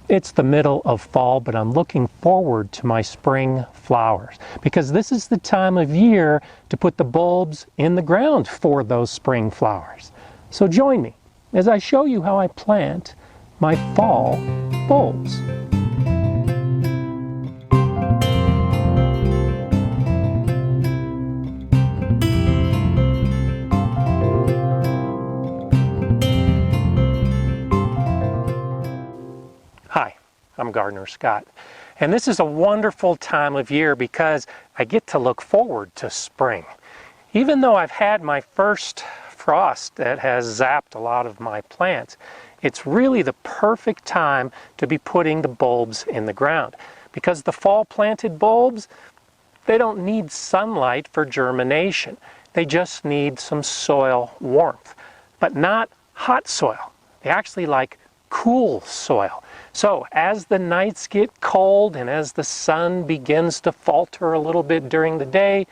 It's the middle of fall, but I'm looking forward to my spring flowers because this is the time of year to put the bulbs in the ground for those spring flowers. So join me as I show you how I plant my fall bulbs. Hi, I'm GardenerScott, and this is a wonderful time of year because I get to look forward to spring. Even though I've had my first frost that has zapped a lot of my plants, it's really the perfect time to be putting the bulbs in the ground because the fall planted bulbs, they don't need sunlight for germination. They just need some soil warmth, but not hot soil. They actually like cool soil. So as the nights get cold and as the sun begins to falter a little bit during the day,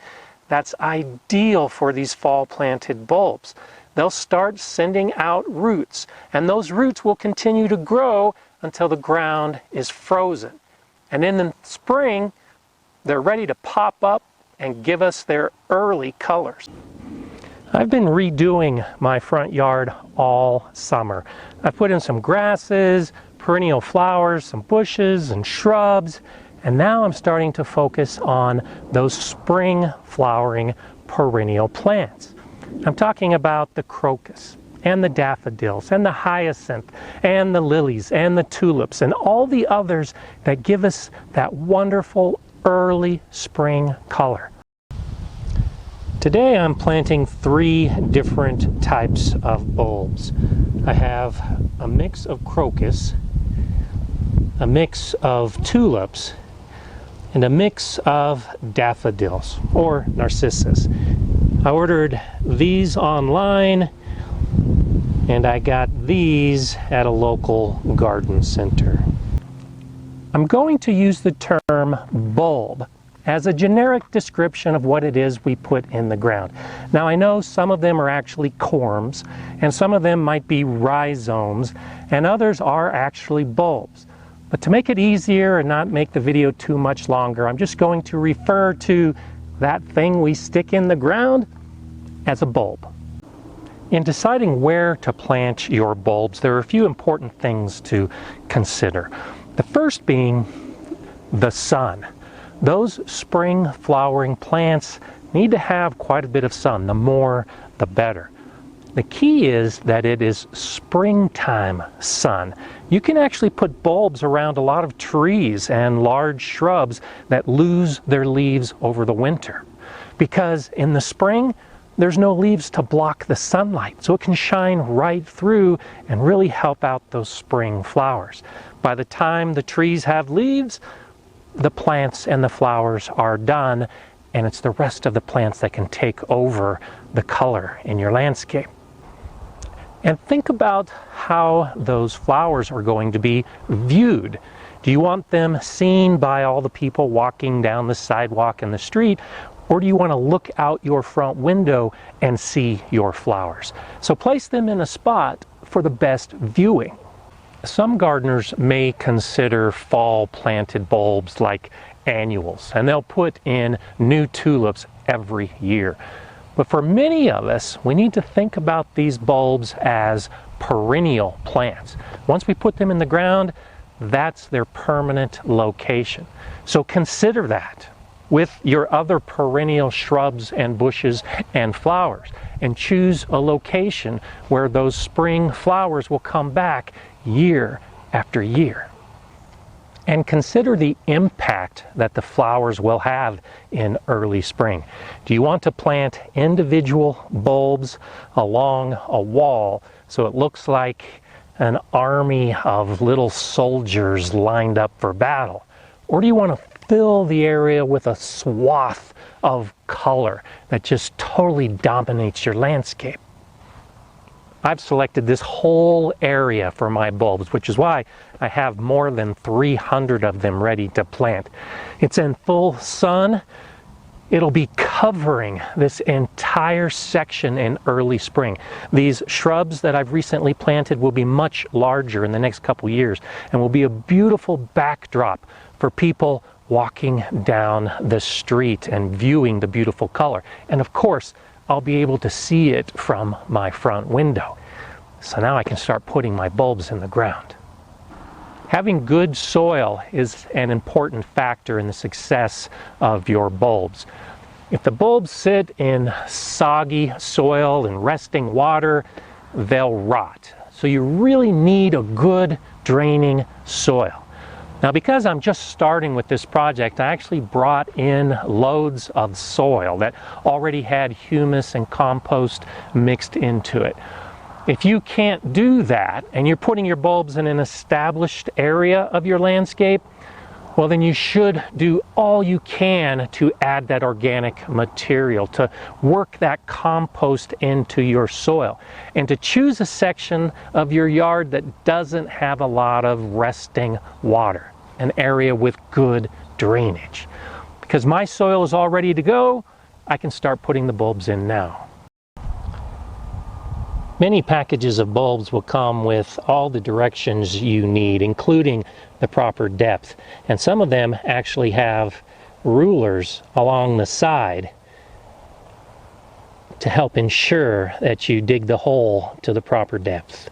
that's ideal for these fall planted bulbs. They'll start sending out roots, and those roots will continue to grow until the ground is frozen. And in the spring, they're ready to pop up and give us their early colors. I've been redoing my front yard all summer. I've put in some grasses, perennial flowers, some bushes and shrubs, and now I'm starting to focus on those spring flowering perennial plants. I'm talking about the crocus and the daffodils and the hyacinth and the lilies and the tulips and all the others that give us that wonderful early spring color. Today I'm planting 3 different types of bulbs. I have a mix of crocus, a mix of tulips, and a mix of daffodils or narcissus. I ordered these online and I got these at a local garden center. I'm going to use the term bulb as a generic description of what it is we put in the ground. Now I know some of them are actually corms, and some of them might be rhizomes, and others are actually bulbs. But to make it easier and not make the video too much longer, I'm just going to refer to that thing we stick in the ground as a bulb. In deciding where to plant your bulbs, there are a few important things to consider. The first being the sun. Those spring flowering plants need to have quite a bit of sun. The more, the better. The key is that it is springtime sun. You can actually put bulbs around a lot of trees and large shrubs that lose their leaves over the winter. Because in the spring, there's no leaves to block the sunlight, so it can shine right through and really help out those spring flowers. By the time the trees have leaves, the plants and the flowers are done, and it's the rest of the plants that can take over the color in your landscape. And think about how those flowers are going to be viewed. Do you want them seen by all the people walking down the sidewalk and the street, or do you want to look out your front window and see your flowers? So place them in a spot for the best viewing. Some gardeners may consider fall planted bulbs like annuals, and they'll put in new tulips every year. But for many of us, we need to think about these bulbs as perennial plants. Once we put them in the ground, that's their permanent location. So consider that with your other perennial shrubs and bushes and flowers, and choose a location where those spring flowers will come back year after year. And consider the impact that the flowers will have in early spring. Do you want to plant individual bulbs along a wall so it looks like an army of little soldiers lined up for battle? Or do you want to fill the area with a swath of color that just totally dominates your landscape? I've selected this whole area for my bulbs, which is why I have more than 300 of them ready to plant. It's in full sun. it'll be covering this entire section in early spring. These shrubs that I've recently planted will be much larger in the next couple years and will be a beautiful backdrop for people walking down the street and viewing the beautiful color. And of course, I'll be able to see it from my front window. So now I can start putting my bulbs in the ground. Having good soil is an important factor in the success of your bulbs. If the bulbs sit in soggy soil and resting water, they'll rot. So you really need a good draining soil. Now, because I'm just starting with this project, I actually brought in loads of soil that already had humus and compost mixed into it. If you can't do that and you're putting your bulbs in an established area of your landscape, well, then you should do all you can to add that organic material, to work that compost into your soil, and to choose a section of your yard that doesn't have a lot of resting water, an area with good drainage. Because my soil is all ready to go, I can start putting the bulbs in now. Many packages of bulbs will come with all the directions you need, including the proper depth. And some of them actually have rulers along the side to help ensure that you dig the hole to the proper depth.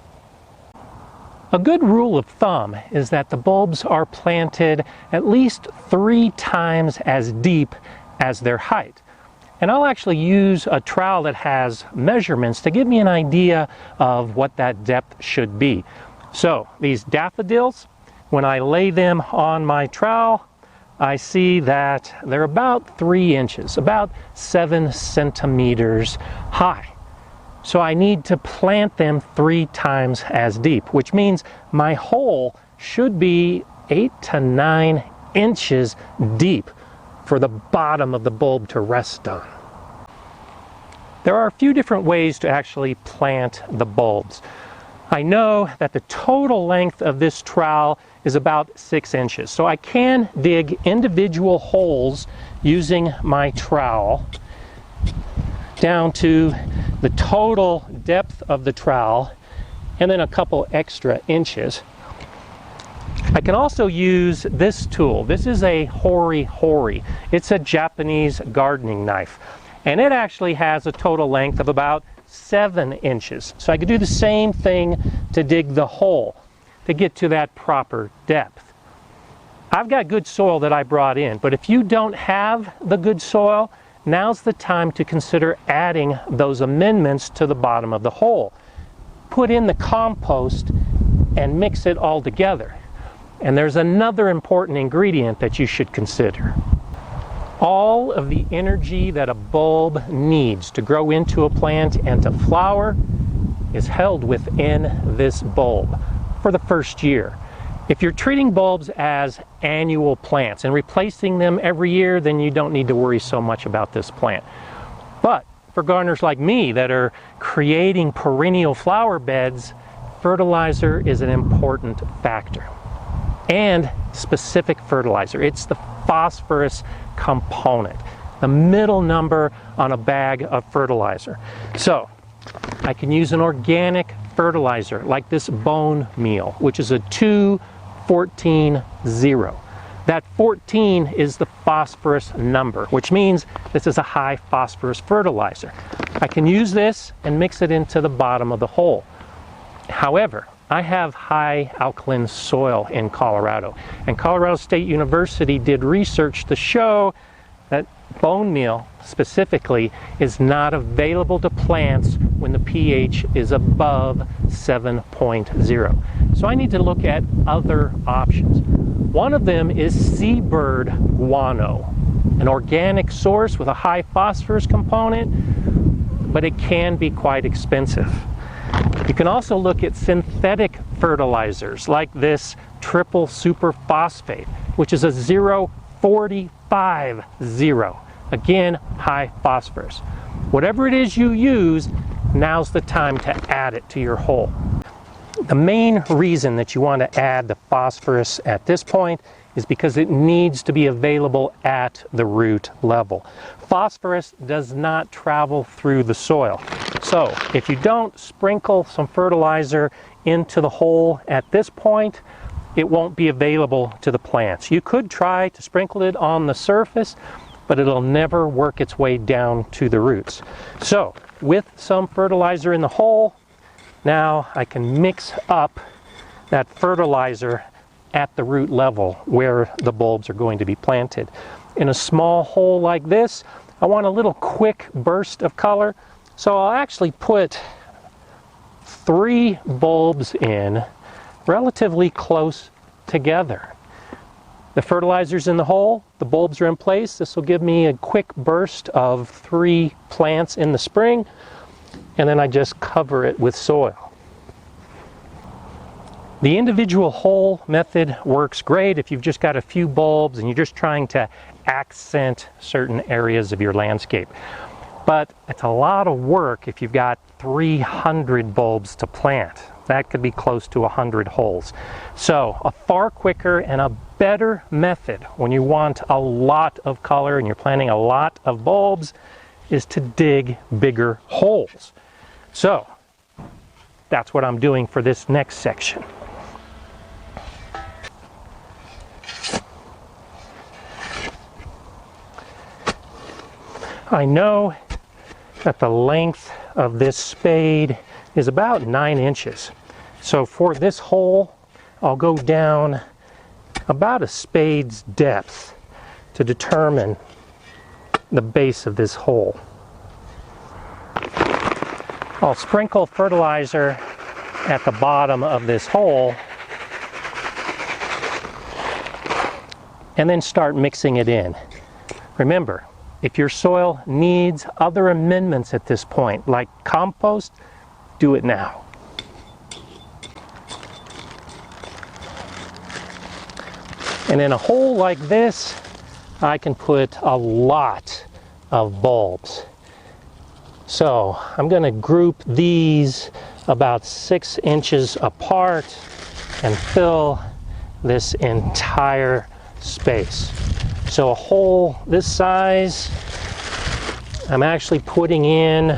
A good rule of thumb is that the bulbs are planted at least 3 times as deep as their height. And I'll actually use a trowel that has measurements to give me an idea of what that depth should be. So these daffodils, when I lay them on my trowel, I see that they're about 3 inches, about 7 centimeters high. So I need to plant them 3 times as deep, which means my hole should be 8 to 9 inches deep for the bottom of the bulb to rest on. There are a few different ways to actually plant the bulbs. I know that the total length of this trowel is about 6 inches, so I can dig individual holes using my trowel down to the total depth of the trowel and then a couple extra inches. I can also use this tool. This is a hori-hori. It's a Japanese gardening knife, and it actually has a total length of about 7 inches. So I could do the same thing to dig the hole to get to that proper depth. I've got good soil that I brought in, but if you don't have the good soil, now's the time to consider adding those amendments to the bottom of the hole. Put in the compost and mix it all together. And there's another important ingredient that you should consider. All of the energy that a bulb needs to grow into a plant and to flower is held within this bulb for the first year. If you're treating bulbs as annual plants and replacing them every year, then you don't need to worry so much about this plant. But for gardeners like me that are creating perennial flower beds, fertilizer is an important factor. And specific fertilizer. It's the phosphorus component, the middle number on a bag of fertilizer. So I can use an organic fertilizer like this bone meal, which is a 2-14-0. That 14 is the phosphorus number, which means this is a high phosphorus fertilizer. I can use this and mix it into the bottom of the hole. However, I have high alkaline soil in Colorado, and Colorado State University did research to show that bone meal specifically is not available to plants when the pH is above 7.0. So I need to look at other options. One of them is seabird guano, an organic source with a high phosphorus component, but it can be quite expensive. You can also look at synthetic fertilizers like this triple superphosphate, which is a 0.45-0. Again, high phosphorus. Whatever it is you use, now's the time to add it to your hole. The main reason that you want to add the phosphorus at this point is because it needs to be available at the root level. Phosphorus does not travel through the soil. So if you don't sprinkle some fertilizer into the hole at this point, it won't be available to the plants. You could try to sprinkle it on the surface, but it'll never work its way down to the roots. So with some fertilizer in the hole, now I can mix up that fertilizer at the root level where the bulbs are going to be planted. In a small hole like this, I want a little quick burst of color, so I'll actually put 3 bulbs in relatively close together. The fertilizer's in the hole, the bulbs are in place. This will give me a quick burst of 3 plants in the spring, and then I just cover it with soil. The individual hole method works great if you've just got a few bulbs and you're just trying to accent certain areas of your landscape. But it's a lot of work if you've got 300 bulbs to plant. That could be close to 100 holes. So a far quicker and a better method when you want a lot of color and you're planting a lot of bulbs is to dig bigger holes. So that's what I'm doing for this next section. I know that the length of this spade is about 9 inches. So for this hole, I'll go down about a spade's depth to determine the base of this hole. I'll sprinkle fertilizer at the bottom of this hole and then start mixing it in. Remember, if your soil needs other amendments at this point, like compost, do it now. And in a hole like this, I can put a lot of bulbs. So I'm going to group these about 6 inches apart and fill this entire space. So a hole this size, I'm actually putting in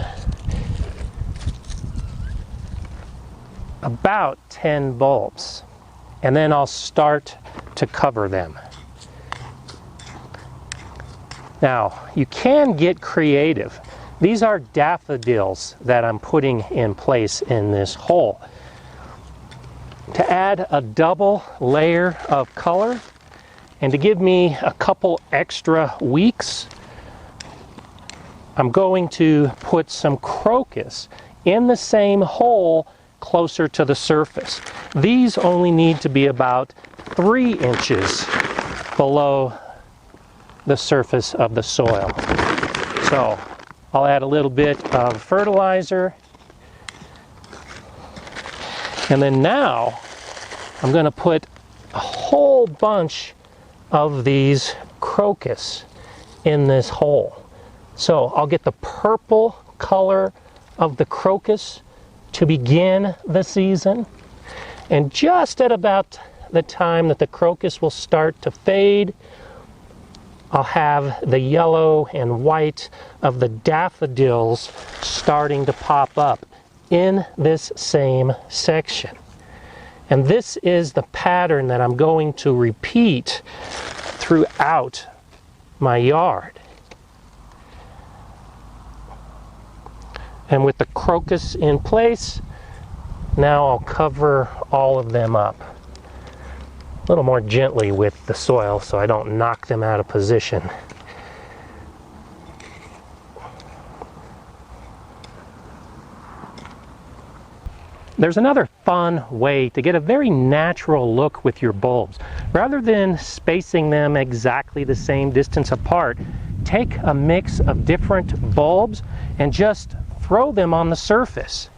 about 10 bulbs, and then I'll start to cover them. Now, you can get creative. These are daffodils that I'm putting in place in this hole. To add a double layer of color, and to give me a couple extra weeks, I'm going to put some crocus in the same hole closer to the surface. These only need to be about 3 inches below the surface of the soil. So I'll add a little bit of fertilizer, and then now I'm going to put a whole bunch of these crocus in this hole. So I'll get the purple color of the crocus to begin the season, and just at about the time that the crocus will start to fade, I'll have the yellow and white of the daffodils starting to pop up in this same section. And this is the pattern that I'm going to repeat throughout my yard. And with the crocus in place, now I'll cover all of them up. A little more gently with the soil so I don't knock them out of position. There's another fun way to get a very natural look with your bulbs. Rather than spacing them exactly the same distance apart, take a mix of different bulbs and just throw them on the surface.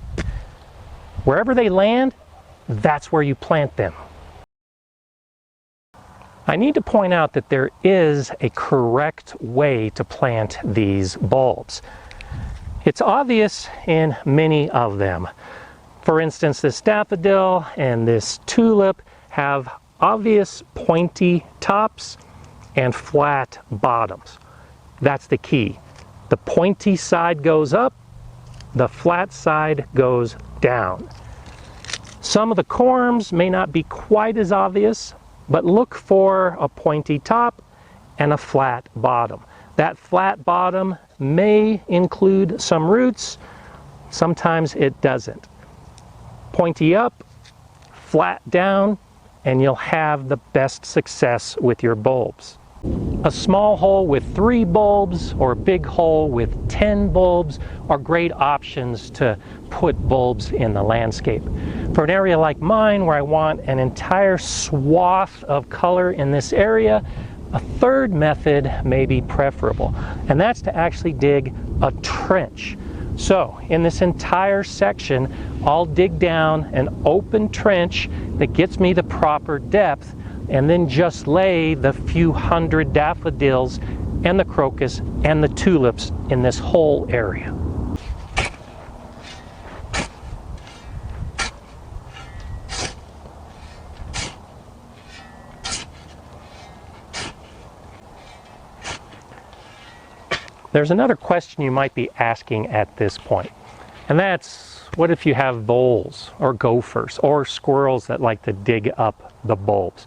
Wherever they land, that's where you plant them. I need to point out that there is a correct way to plant these bulbs. It's obvious in many of them. For instance, this daffodil and this tulip have obvious pointy tops and flat bottoms. That's the key. The pointy side goes up, the flat side goes down. Some of the corms may not be quite as obvious, but look for a pointy top and a flat bottom. That flat bottom may include some roots, sometimes it doesn't. Pointy up, flat down, and you'll have the best success with your bulbs. A small hole with 3 bulbs or a big hole with 10 bulbs are great options to put bulbs in the landscape. For an area like mine where I want an entire swath of color in this area, a third method may be preferable, and that's to actually dig a trench. So in this entire section, I'll dig down an open trench that gets me the proper depth, and then just lay the few hundred daffodils and the crocus and the tulips in this whole area. There's another question you might be asking at this point, and that's, what if you have voles or gophers or squirrels that like to dig up the bulbs?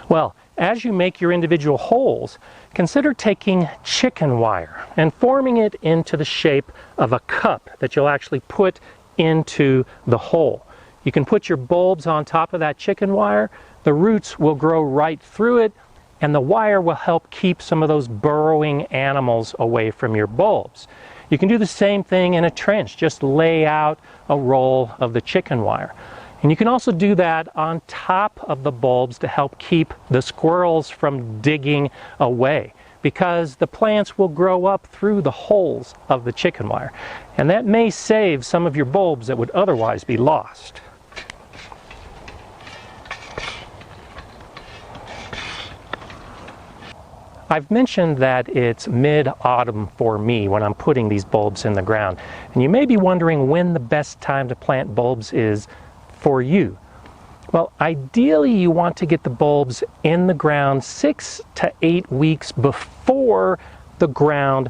Well, as you make your individual holes, consider taking chicken wire and forming it into the shape of a cup that you'll actually put into the hole. You can put your bulbs on top of that chicken wire, the roots will grow right through it, and the wire will help keep some of those burrowing animals away from your bulbs. You can do the same thing in a trench. Just lay out a roll of the chicken wire. And you can also do that on top of the bulbs to help keep the squirrels from digging away, because the plants will grow up through the holes of the chicken wire. And that may save some of your bulbs that would otherwise be lost. I've mentioned that it's mid-autumn for me when I'm putting these bulbs in the ground. And you may be wondering when the best time to plant bulbs is for you. Well, ideally you want to get the bulbs in the ground 6 to 8 weeks before the ground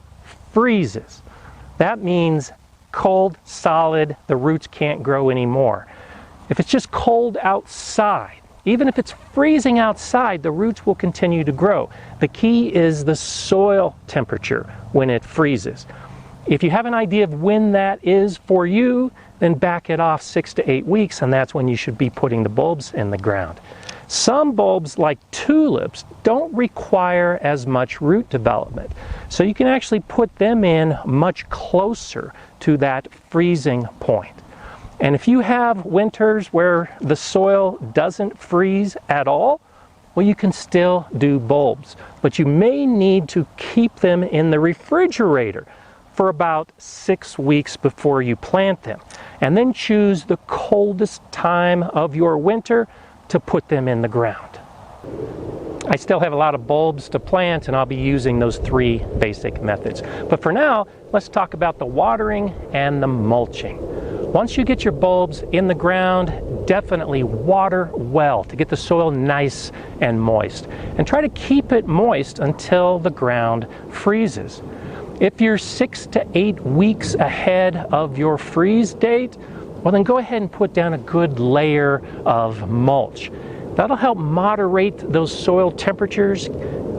freezes. That means cold, solid, the roots can't grow anymore. If it's just cold outside, even if it's freezing outside, the roots will continue to grow. The key is the soil temperature when it freezes. If you have an idea of when that is for you, then back it off 6 to 8 weeks, and that's when you should be putting the bulbs in the ground. Some bulbs, like tulips, don't require as much root development, so you can actually put them in much closer to that freezing point. And if you have winters where the soil doesn't freeze at all, well, you can still do bulbs, but you may need to keep them in the refrigerator for about 6 weeks before you plant them, and then choose the coldest time of your winter to put them in the ground. I still have a lot of bulbs to plant, and I'll be using those 3 basic methods. But for now, let's talk about the watering and the mulching. Once you get your bulbs in the ground, definitely water well to get the soil nice and moist. And try to keep it moist until the ground freezes. If you're 6 to 8 weeks ahead of your freeze date, well then go ahead and put down a good layer of mulch. That'll help moderate those soil temperatures,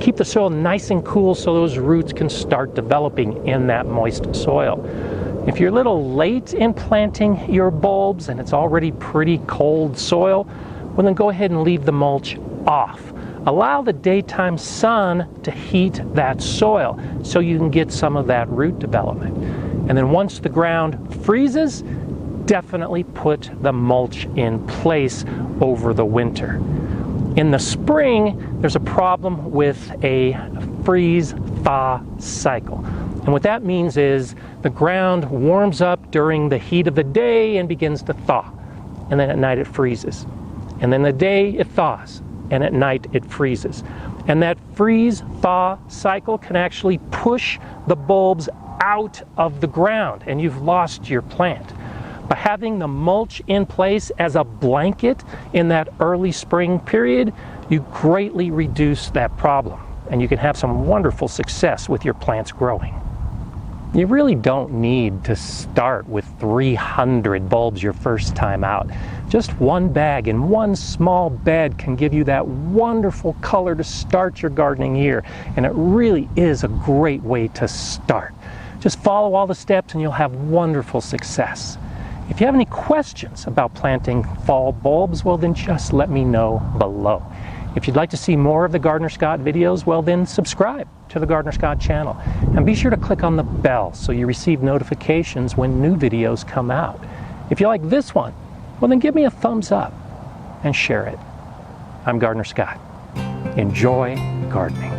keep the soil nice and cool so those roots can start developing in that moist soil. If you're a little late in planting your bulbs and it's already pretty cold soil, well then go ahead and leave the mulch off. Allow the daytime sun to heat that soil so you can get some of that root development. And then once the ground freezes, definitely put the mulch in place over the winter. In the spring, there's a problem with a freeze-thaw cycle. And what that means is the ground warms up during the heat of the day and begins to thaw. And then at night it freezes. And then the day it thaws, and at night it freezes. And that freeze-thaw cycle can actually push the bulbs out of the ground, and you've lost your plant. By having the mulch in place as a blanket in that early spring period, you greatly reduce that problem, and you can have some wonderful success with your plants growing. You really don't need to start with 300 bulbs your first time out. Just one bag in one small bed can give you that wonderful color to start your gardening year, and it really is a great way to start. Just follow all the steps and you'll have wonderful success. If you have any questions about planting fall bulbs, well then just let me know below. If you'd like to see more of the GardenerScott videos, well then subscribe to the GardenerScott channel. And be sure to click on the bell so you receive notifications when new videos come out. If you like this one, well then give me a thumbs up and share it. I'm GardenerScott. Enjoy gardening.